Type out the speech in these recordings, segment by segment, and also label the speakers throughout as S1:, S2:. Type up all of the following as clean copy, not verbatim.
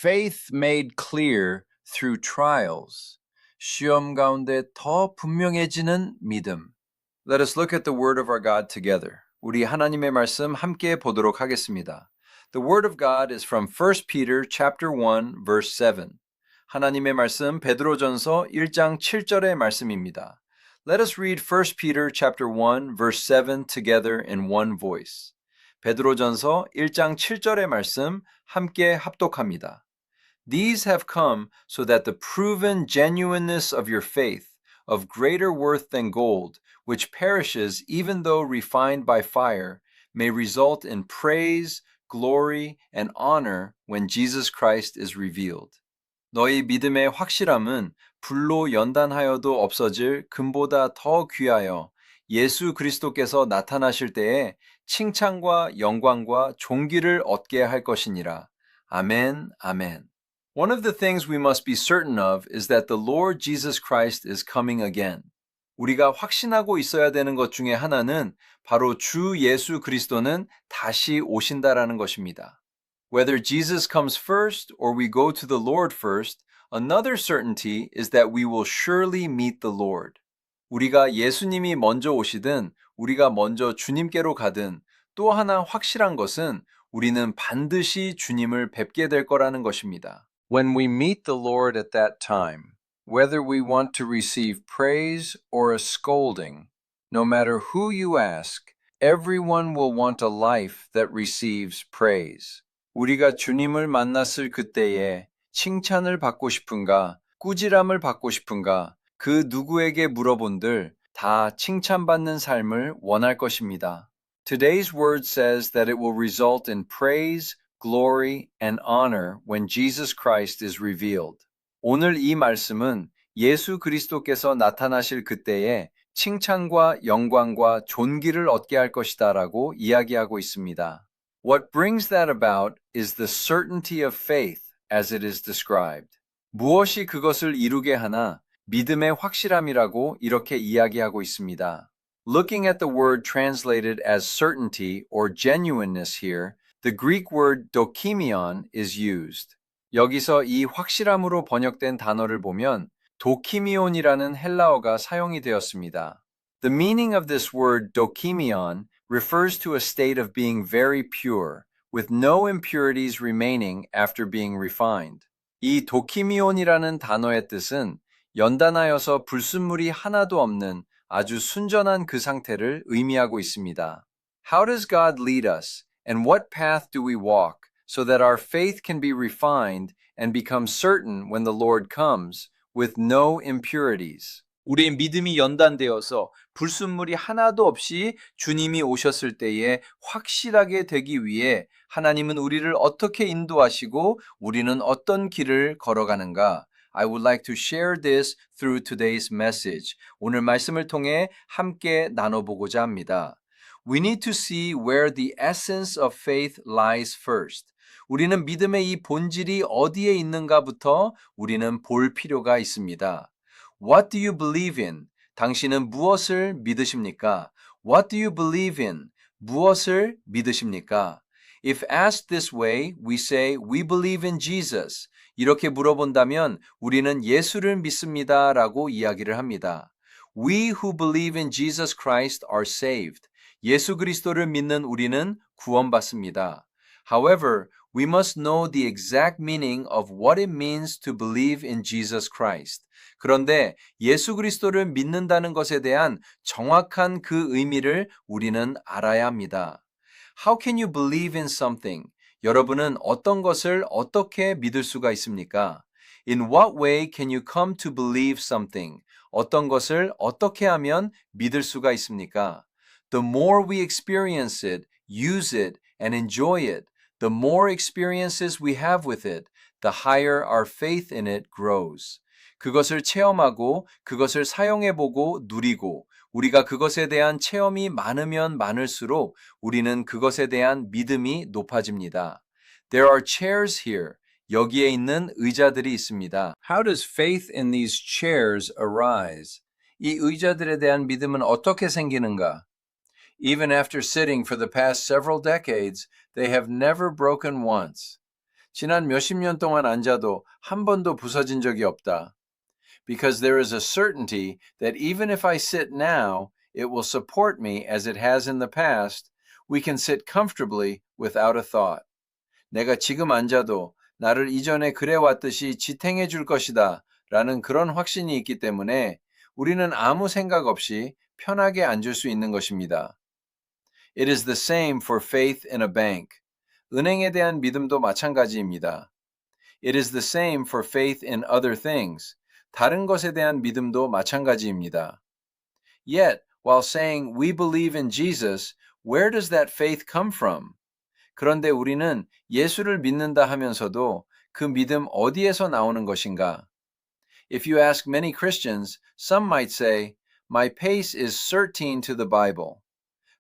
S1: Faith made clear through trials. 시험 가운데 더 분명해지는 믿음. Let us look at the word of our God together. 우리 하나님의 말씀 함께 보도록 하겠습니다. The word of God is from 1 Peter chapter 1 verse 7. 하나님의 말씀 베드로전서 1장 7절의 말씀입니다. Let us read 1 Peter chapter 1 verse 7 together in one voice. 베드로전서 1장 7절의 말씀 함께 합독합니다. These have come so that the proven genuineness of your faith, of greater worth than gold, which perishes even though refined by fire, may result in praise, glory, and honor when Jesus Christ is revealed. 너희 믿음의 확실함은 불로 연단하여도 없어질 금보다 더 귀하여 예수 그리스도께서 나타나실 때에 칭찬과 영광과 존귀를 얻게 할 것이니라. 아멘, 아멘. One of the things we must be certain of is that the Lord Jesus Christ is coming again. 우리가 확신하고 있어야 되는 것 중에 하나는 바로 주 예수 그리스도는 다시 오신다라는 것입니다. Whether Jesus comes first or we go to the Lord first, another certainty is that we will surely meet the Lord. 우리가 예수님이 먼저 오시든 우리가 먼저 주님께로 가든 또 하나 확실한 것은 우리는 반드시 주님을 뵙게 될 거라는 것입니다. When we meet the Lord at that time, whether we want to receive praise or a scolding, no matter who you ask, everyone will want a life that receives praise. 우리가 주님을 만났을 그때에 칭찬을 받고 싶은가, 꾸지람을 받고 싶은가, 그 누구에게 물어본들 다 칭찬받는 삶을 원할 것입니다. Today's word says that it will result in praise, glory, and honor when Jesus Christ is revealed. 오늘 이 말씀은 예수 그리스도께서 나타나실 그때에 칭찬과 영광과 존귀를 얻게 할 것이다라고 이야기하고 있습니다. What brings that about is the certainty of faith as it is described. 무엇이 그것을 이루게 하나 믿음의 확실함이라고 이렇게 이야기하고 있습니다. Looking at the word translated as certainty or genuineness here, the Greek word dokimion is used. 여기서 이 확실함으로 번역된 단어를 보면 도키미온이라는 헬라어가 사용이 되었습니다. The meaning of this word dokimion refers to a state of being very pure, with no impurities remaining after being refined. 이 도키미온이라는 단어의 뜻은 연단하여서 불순물이 하나도 없는 아주 순전한 그 상태를 의미하고 있습니다. How does God lead us, and what path do we walk, so that our faith can be refined and become certain when the Lord comes, with no impurities? 우리의 믿음이 연단되어서 불순물이 하나도 없이 주님이 오셨을 때에 확실하게 되기 위해 하나님은 우리를 어떻게 인도하시고 우리는 어떤 길을 걸어가는가? I would like to share this through today's message. 오늘 말씀을 통해 함께 나눠보고자 합니다. We need to see where the essence of faith lies first. 우리는 믿음의 이 본질이 어디에 있는가부터 우리는 볼 필요가 있습니다. What do you believe in? 당신은 무엇을 믿으십니까? What do you believe in? 무엇을 믿으십니까? If asked this way, we say, we believe in Jesus. 이렇게 물어본다면 우리는 예수를 믿습니다 라고 이야기를 합니다. We who believe in Jesus Christ are saved. 예수 그리스도를 믿는 우리는 구원받습니다. However, we must know the exact meaning of what it means to believe in Jesus Christ. 그런데 예수 그리스도를 믿는다는 것에 대한 정확한 그 의미를 우리는 알아야 합니다. How can you believe in something? 여러분은 어떤 것을 어떻게 믿을 수가 있습니까? In what way can you come to believe something? 어떤 것을 어떻게 하면 믿을 수가 있습니까? The more we experience it, use it, and enjoy it, the more experiences we have with it, the higher our faith in it grows. 그것을 체험하고 그것을 사용해보고 누리고 우리가 그것에 대한 체험이 많으면 많을수록 우리는 그것에 대한 믿음이 높아집니다. There are chairs here. 여기에 있는 의자들이 있습니다. How does faith in these chairs arise? 이 의자들에 대한 믿음은 어떻게 생기는가? Even after sitting for the past several decades, they have never broken once. 지난 몇십 년 동안 앉아도 한 번도 부서진 적이 없다. Because there is a certainty that even if I sit now, it will support me as it has in the past. We can sit comfortably without a thought. 내가 지금 앉아도 나를 이전에 그래왔듯이 지탱해 줄 것이다 라는 그런 확신이 있기 때문에 우리는 아무 생각 없이 편하게 앉을 수 있는 것입니다. It is the same for faith in a bank. 은행에 대한 믿음도 마찬가지입니다. It is the same for faith in other things. 다른 것에 대한 믿음도 마찬가지입니다. Yet, while saying we believe in Jesus, where does that faith come from? 그런데 우리는 예수를 믿는다 하면서도 그 믿음 어디에서 나오는 것인가? If you ask many Christians, some might say, my pace is certain to the Bible.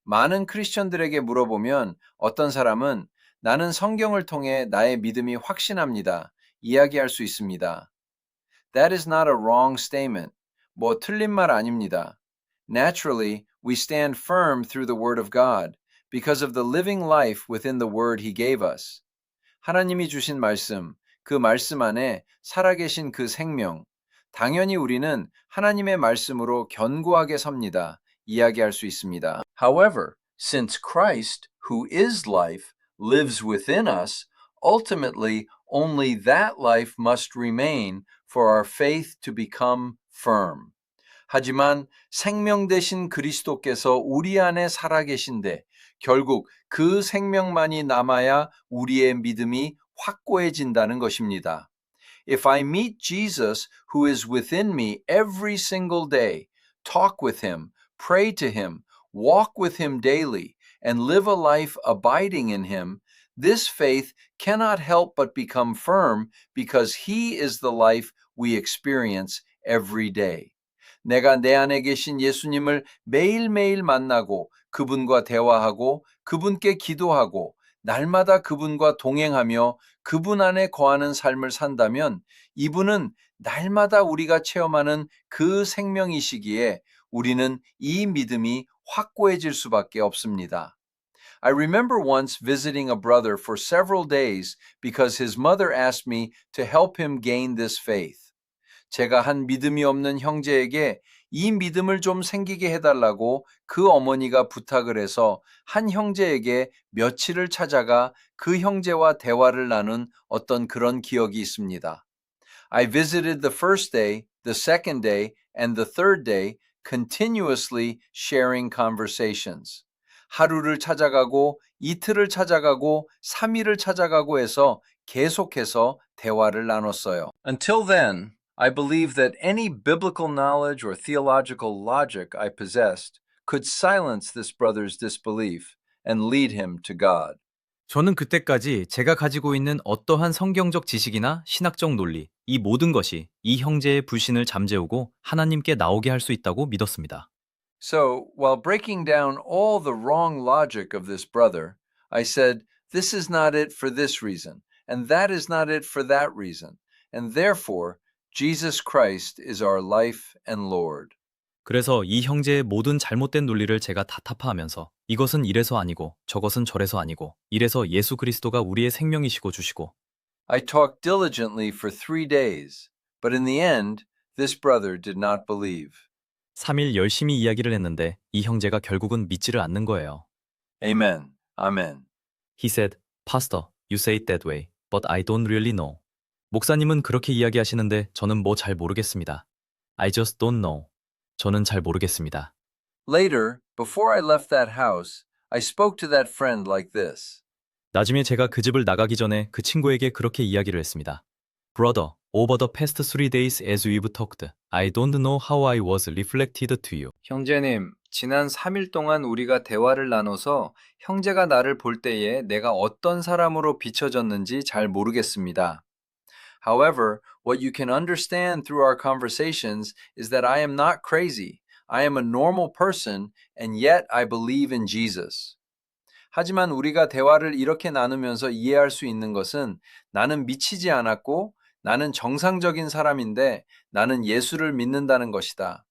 S1: 많은 크리스천들에게 물어보면 어떤 사람은 나는 성경을 통해 나의 믿음이 확신합니다. 이야기할 수 있습니다. That is not a wrong statement. 뭐 틀린 말 아닙니다. Naturally, we stand firm through the Word of God because of the living life within the Word He gave us. 하나님이 주신 말씀, 그 말씀 안에 살아계신 그 생명, 당연히 우리는 하나님의 말씀으로 견고하게 섭니다. 이야기할 수 있습니다. However, since Christ, who is life, lives within us, ultimately only that life must remain for our faith to become firm. 하지만 생명 되신 그리스도께서 우리 안에 살아계신데 결국 그 생명만이 남아야 우리의 믿음이 확고해진다는 것입니다. If I meet Jesus who is within me every single day, talk with him, pray to him, walk with him daily, and live a life abiding in him, this faith cannot help but become firm because he is the life we experience every day. 내가 내 안에 계신 예수님을 매일매일 만나고 그분과 대화하고 그분께 기도하고 날마다 그분과 동행하며 그분 안에 거하는 삶을 산다면 이분은 날마다 우리가 체험하는 그 생명이시기에 우리는 이 믿음이 확고해질 수밖에 없습니다. I remember once visiting a brother for several days because his mother asked me to help him gain this faith. 제가 한 믿음이 없는 형제에게 이 믿음을 좀 생기게 해달라고 그 어머니가 부탁을 해서 한 형제에게 며칠을 찾아가 그 형제와 대화를 나눈 어떤 그런 기억이 있습니다. I visited the first day, the second day, and the third day, continuously sharing conversations. 하루를 찾아가고 이틀을 찾아가고 3일을 찾아가고 해서 계속해서 대화를 나눴어요. Until then, I believe that any biblical knowledge or theological logic I possessed could silence this brother's disbelief and lead him to God.
S2: 저는 그때까지 제가 가지고 있는 어떠한 성경적 지식이나 신학적 논리, 이 모든 것이 이 형제의 불신을 잠재우고 하나님께 나오게 할 수 있다고 믿었습니다.
S1: So, while breaking down all the wrong logic of this brother, I said, this is not it for this reason, and that is not it for that reason, and therefore, Jesus Christ is our life and Lord.
S2: 그래서 이 형제의 모든 잘못된 논리를 제가 다 타파하면서 이것은 이래서 아니고 저것은 저래서 아니고 이래서 예수 그리스도가 우리의 생명이시고 주시고
S1: I talked diligently for 3 days, but in the end, this brother did not believe.
S2: 3일 열심히 이야기를 했는데 이 형제가 결국은 믿지를 않는 거예요.
S1: Amen. Amen.
S2: He said, Pastor, you say it that way, but I don't really know. 목사님은 그렇게 이야기하시는데 저는 뭐 잘 모르겠습니다. I just don't know. 저는 잘 모르겠습니다.
S1: Later, before I left that house, I spoke to that friend like this.
S2: 나중에 제가 그 집을 나가기 전에 그 친구에게 그렇게 이야기를 했습니다. Brother, over the past 3 days as we've talked, I don't know how I was reflected to you.
S1: 형제님, 지난 3일 동안 우리가 대화를 나눠서 형제가 나를 볼 때에 내가 어떤 사람으로 비춰졌는지 잘 모르겠습니다. However, what you can understand through our conversations is that I am not crazy. I am a normal person, and yet I believe in Jesus. 하지만 우리가 대화를 이렇게 나누면서 이해할 수 있는 것은 나는 미치지 않았고 나는 정상적인 사람인데 나는 예수를 믿는다는 것이다.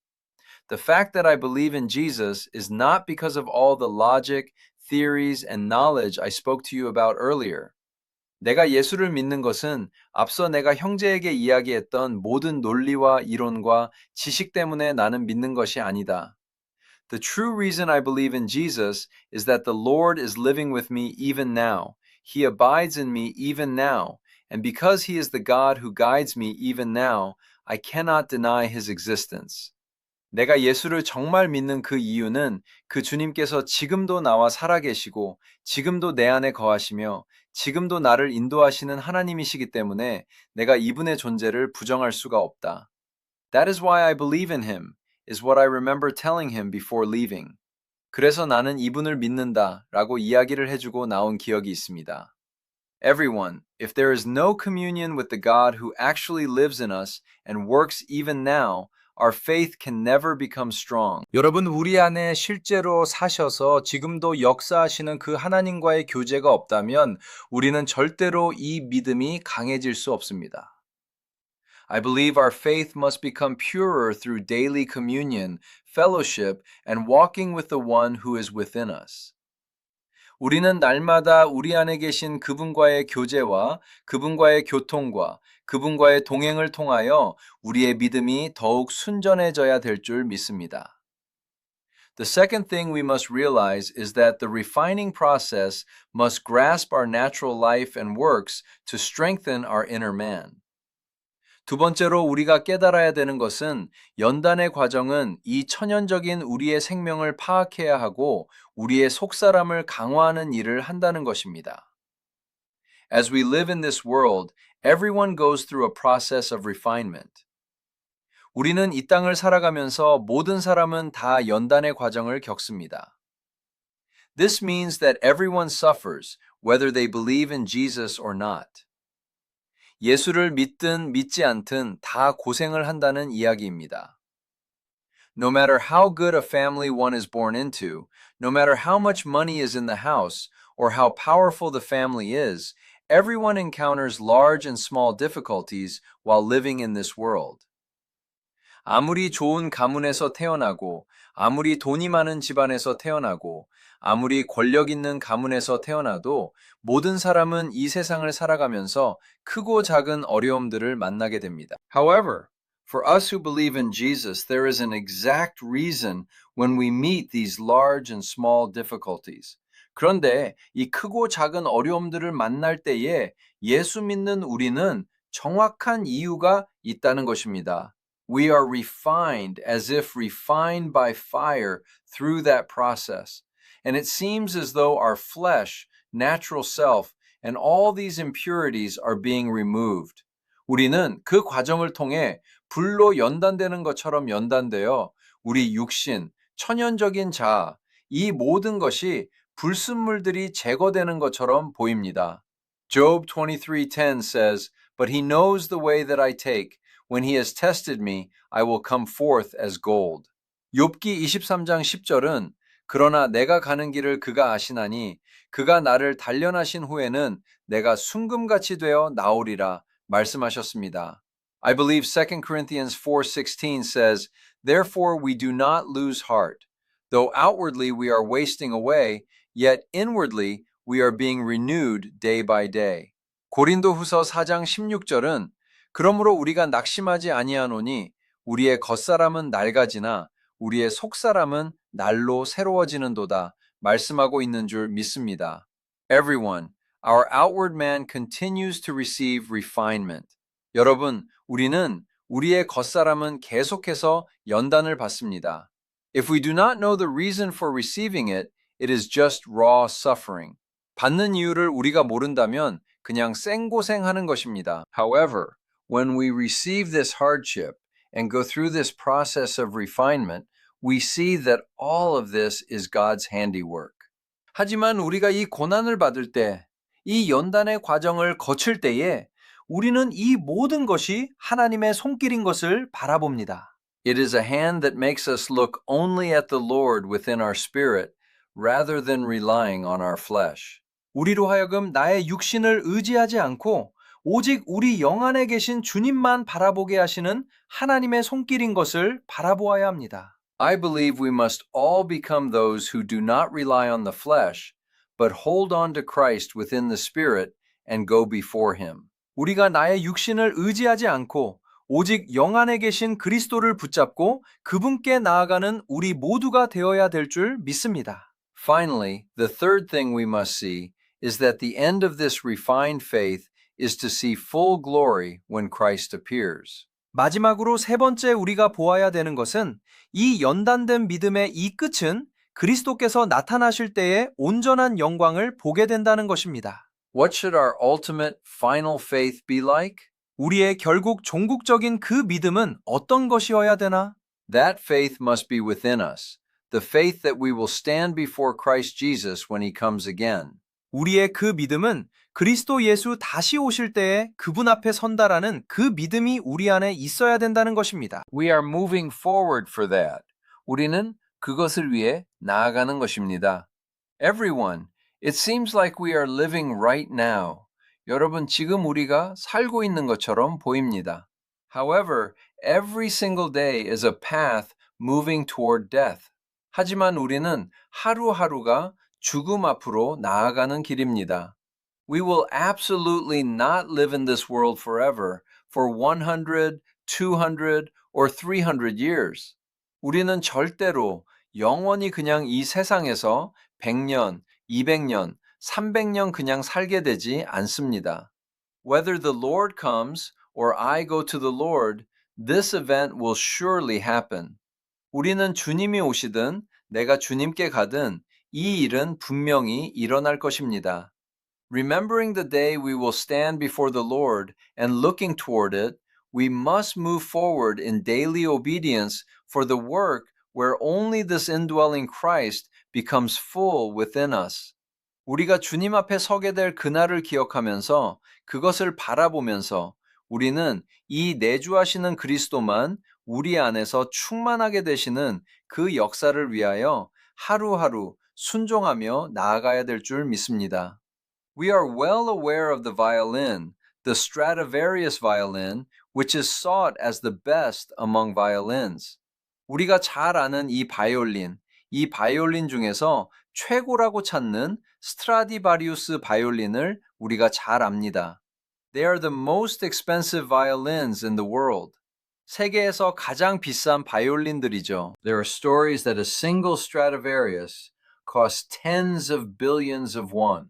S1: The fact that I believe in Jesus is not because of all the logic, theories, and knowledge I spoke to you about earlier. 내가 예수를 믿는 것은 앞서 내가 형제에게 이야기했던 모든 논리와 이론과 지식 때문에 나는 믿는 것이 아니다. The true reason I believe in Jesus is that the Lord is living with me even now. He abides in me even now. And because He is the God who guides me even now, I cannot deny His existence. 내가 예수를 정말 믿는 그 이유는 그 주님께서 지금도 나와 살아계시고 지금도 내 안에 거하시며 지금도 나를 인도하시는 하나님이시기 때문에 내가 이분의 존재를 부정할 수가 없다. That is why I believe in him, is what I remember telling him before leaving. 그래서 나는 이분을 믿는다 라고 이야기를 해주고 나온 기억이 있습니다. Everyone, if there is no communion with the God who actually lives in us and works even now, our faith can never become strong. 여러분, 우리 안에 실제로 사셔서 지금도 역사하시는 그 하나님과의 교제가 없다면 우리는 절대로 이 믿음이 강해질 수 없습니다. I believe our faith must become purer through daily communion, fellowship, and walking with the one who is within us. 우리는 날마다 우리 안에 계신 그분과의 교제와 그분과의 교통과 그분과의 동행을 통하여 우리의 믿음이 더욱 순전해져야 될 줄 믿습니다. The second thing we must realize is that the refining process must grasp our natural life and works to strengthen our inner man. 두 번째로 우리가 깨달아야 되는 것은 연단의 과정은 이 천연적인 우리의 생명을 파악해야 하고 우리의 속사람을 강화하는 일을 한다는 것입니다. As we live in this world, everyone goes through a process of refinement. 우리는 이 땅을 살아가면서 모든 사람은 다 연단의 과정을 겪습니다. This means that everyone suffers, whether they believe in Jesus or not. 예수를 믿든 믿지 않든 다 고생을 한다는 이야기입니다. No matter how good a family one is born into, no matter how much money is in the house, or how powerful the family is, everyone encounters large and small difficulties while living in this world. 아무리 좋은 가문에서 태어나고, 아무리 돈이 많은 집안에서 태어나고, 아무리 권력 있는 가문에서 태어나도 모든 사람은 이 세상을 살아가면서 크고 작은 어려움들을 만나게 됩니다. However, for us who believe in Jesus, there is an exact reason when we meet these large and small difficulties. 그런데 이 크고 작은 어려움들을 만날 때에 예수 믿는 우리는 정확한 이유가 있다는 것입니다. We are refined as if refined by fire through that process. And it seems as though our flesh, natural self, and all these impurities are being removed. 우리는 그 과정을 통해 불로 연단되는 것처럼 연단되어 우리 육신, 천연적인 자아, 이 모든 것이 불순물들이 제거되는 것처럼 보입니다. Job 23:10 says, "But he knows the way that I take. When he has tested me, I will come forth as gold." 욥기 23장 10절은 그러나 내가 가는 길을 그가 아시나니 그가 나를 단련하신 후에는 내가 순금같이 되어 나오리라 말씀하셨습니다. I believe 2 Corinthians 4:16 says, "Therefore we do not lose heart. Though outwardly we are wasting away, yet inwardly we are being renewed day by day." 고린도후서 4장 16절은 그러므로 우리가 낙심하지 아니하노니 우리의 겉사람은 낡아지나 우리의 속사람은 날로 새로워지는도다 말씀하고 있는 줄 믿습니다. Everyone, our outward man continues to receive refinement. 여러분, 우리는 우리의 겉사람은 계속해서 연단을 받습니다. If we do not know the reason for receiving it, it is just raw suffering. 받는 이유를 우리가 모른다면 그냥 생고생하는 것입니다. However, when we receive this hardship and go through this process of refinement, we see that all of this is God's handiwork. 하지만 우리가 이 고난을 받을 때, 이 연단의 과정을 거칠 때에 우리는 이 모든 것이 하나님의 손길인 것을 바라봅니다. It is a hand that makes us look only at the Lord within our spirit rather than relying on our flesh. 우리로 하여금 나의 육신을 의지하지 않고 오직 우리 영 안에 계신 주님만 바라보게 하시는 하나님의 손길인 것을 바라보아야 합니다. I believe we must all become those who do not rely on the flesh, but hold on to Christ within the Spirit and go before him. 우리가 나의 육신을 의지하지 않고 오직 영 안에 계신 그리스도를 붙잡고 그분께 나아가는 우리 모두가 되어야 될 줄 믿습니다. Finally, the third thing we must see is that the end of this refined faith is to see full glory when Christ appears. 마지막으로 세 번째 우리가 보아야 되는 것은 이 연단된 믿음의 이 끝은 그리스도께서 나타나실 때의 온전한 영광을 보게 된다는 것입니다. What should our ultimate final faith be like? 우리의 결국 종국적인 그 믿음은 어떤 것이어야 되나? That faith must be within us. The faith that we will stand before Christ Jesus when he comes again. 우리의 그 믿음은 그리스도 예수 다시 오실 때에 그분 앞에 선다라는 그 믿음이 우리 안에 있어야 된다는 것입니다. We are moving forward for that. 우리는 그것을 위해 나아가는 것입니다. Everyone, it seems like we are living right now. 여러분, 지금 우리가 살고 있는 것처럼 보입니다. However, every single day is a path moving toward death. 하지만 우리는 하루하루가 죽음 앞으로 나아가는 길입니다. We will absolutely not live in this world forever for 100, 200, or 300 years. 우리는 절대로 영원히 그냥 이 세상에서 100년, 200년, 300년 그냥 살게 되지 않습니다. Whether the Lord comes or I go to the Lord, this event will surely happen. 우리는 주님이 오시든 내가 주님께 가든 이 일은 분명히 일어날 것입니다. Remembering the day we will stand before the Lord and looking toward it, we must move forward in daily obedience for the work where only this indwelling Christ becomes full within us. 우리가 주님 앞에 서게 될 그날을 기억하면서 그것을 바라보면서 우리는 이 내주하시는 그리스도만 우리 안에서 충만하게 되시는 그 역사를 위하여 하루하루 순종하며 나아가야 될 줄 믿습니다. We are well aware of the violin, the Stradivarius violin, which is sought as the best among violins. 우리가 잘 아는 이 바이올린 중에서 최고라고 찾는 스트라디바리우스 바이올린을 우리가 잘 압니다. They are the most expensive violins in the world. 세계에서 가장 비싼 바이올린들이죠. There are stories that a single Stradivarius costs tens of billions of won.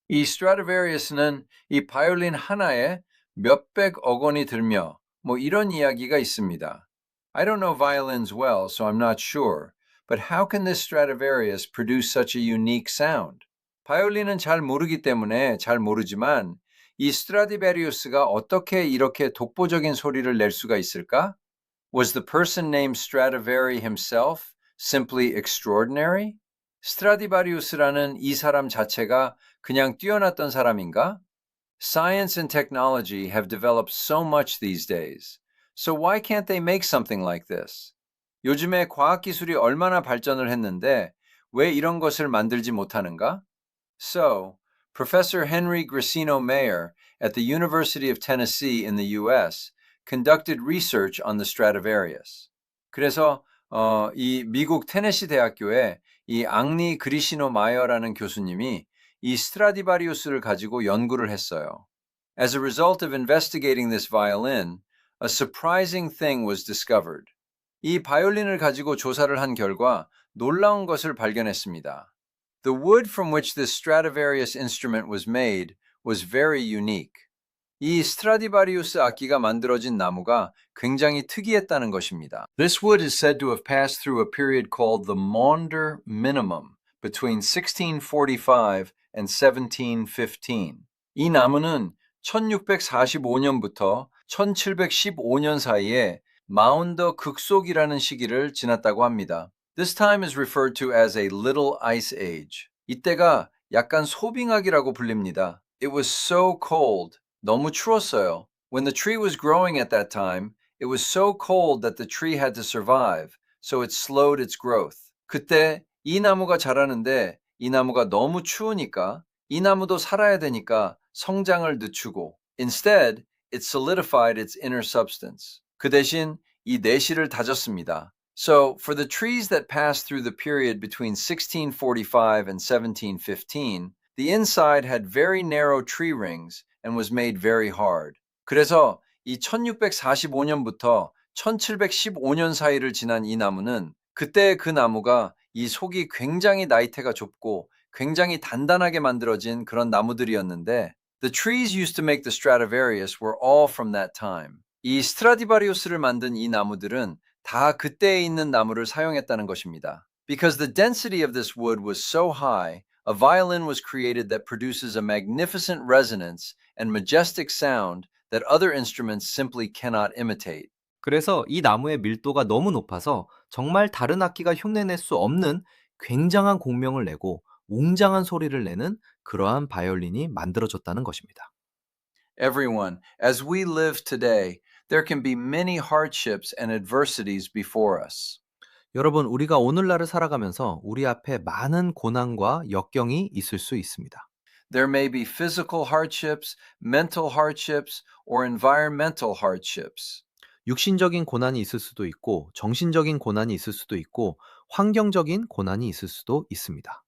S1: 이 스트라디바리우스는 이 바이올린 하나에 몇백억 원이 들며 이런 이야기가 있습니다. I don't know violins well, so I'm not sure. But how can this Stradivarius produce such a unique sound? 바이올린은 잘 모르기 때문에 잘 모르지만 이 스트라디바리우스가 어떻게 이렇게 독보적인 소리를 낼 수가 있을까? Was the person named Stradivari himself simply extraordinary? 스트라디바리우스라는 이 사람 자체가 그냥 뛰어났던 사람인가? Science and technology have developed so much these days. So why can't they make something like this? 요즘에 과학기술이 얼마나 발전을 했는데 왜 이런 것을 만들지 못하는가? So, Professor Henry Gracino Mayer at the University of Tennessee in the US conducted research on the Stradivarius. 그래서 이 미국 테네시 대학교에 이 앙리 그리시노 마이어라는 교수님이 이 스트라디바리우스를 가지고 연구를 했어요. As a result of investigating this violin, a surprising thing was discovered. 이 바이올린을 가지고 조사를 한 결과 놀라운 것을 발견했습니다. The wood from which this Stradivarius instrument was made was very unique. 이 스트라디바리우스 악기가 만들어진 나무가 굉장히 특이했다는 것입니다. This wood is said to have passed through a period called the Maunder Minimum between 1645 and 1715. 이 나무는 1645년부터 1715년 사이에 마운더 극속이라는 시기를 지났다고 합니다. This time is referred to as a Little Ice Age. 이때가 약간 소빙하기라고 불립니다. It was so cold. 너무 추웠어요. When the tree was growing at that time, it was so cold that the tree had to survive, so it slowed its growth. 그때 이 나무가 자라는데 이 나무가 너무 추우니까 이 나무도 살아야 되니까 성장을 늦추고 Instead, it solidified its inner substance. 그 대신 이 내실을 다졌습니다. So, for the trees that passed through the period between 1645 and 1715, The inside had very narrow tree rings and was made very hard. 그래서 이 1645년부터 1715년 사이를 지난 이 나무는 그때 그 나무가 이 속이 굉장히 나이테가 좁고 굉장히 단단하게 만들어진 그런 나무들이었는데 The trees used to make the Stradivarius were all from that time. 이 스트라디바리우스를 만든 이 나무들은 다 그때에 있는 나무를 사용했다는 것입니다. Because the density of this wood was so high, a violin was created that produces a magnificent resonance and majestic sound that other instruments simply cannot imitate.
S3: 그래서 이 나무의 밀도가 너무 높아서 정말 다른 악기가 흉내낼 수 없는 굉장한 공명을 내고 웅장한 소리를 내는 그러한 바이올린이 만들어졌다는 것입니다.
S1: Everyone, as we live today, there can be many hardships and adversities before us.
S3: 여러분, 우리가 오늘날을 살아가면서 우리 앞에 많은 고난과 역경이 있을 수 있습니다.
S1: There may be physical hardships, mental hardships, or environmental hardships.
S3: 육신적인 고난이 있을 수도 있고, 정신적인 고난이 있을 수도 있고, 환경적인 고난이 있을 수도 있습니다.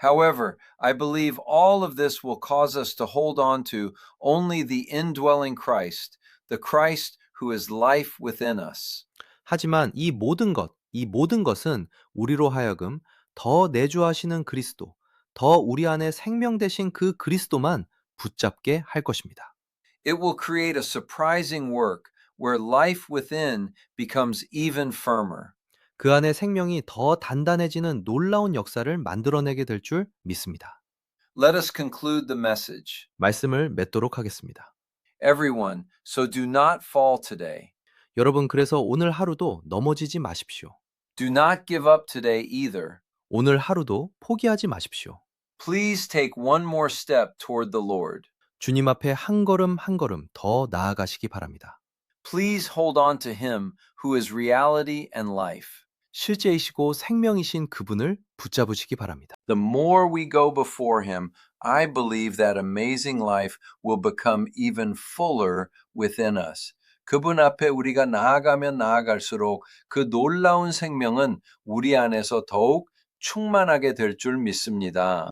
S1: However, I believe all of this will cause us to hold on to only the indwelling Christ, the Christ who is life within us.
S3: 하지만 이 모든 것은 우리로 하여금 더 내주하시는 그리스도, 더 우리 안에 생명 되신 그 그리스도만 붙잡게 할 것입니다.
S1: It will create a surprising work where life within becomes even firmer.
S3: 그 안에 생명이 더 단단해지는 놀라운 역사를 만들어내게 될 줄 믿습니다.
S1: Let us conclude the message.
S3: 말씀을 맺도록 하겠습니다.
S1: Everyone, so do not fall today.
S3: 여러분, 그래서 오늘 하루도 넘어지지 마십시오.
S1: Do not give up today either.
S3: 오늘 하루도 포기하지 마십시오.
S1: Please take one more step toward the Lord.
S3: 주님 앞에 한 걸음 한 걸음 더 나아가시기 바랍니다.
S1: Please hold on to Him who is reality and life.
S3: 실제이시고 생명이신 그분을 붙잡으시기 바랍니다.
S1: The more we go before Him, I believe that amazing life will become even fuller within us. 그분 앞에 우리가 나아가면 나아갈수록 그 놀라운 생명은 우리 안에서 더욱 충만하게 될 줄 믿습니다.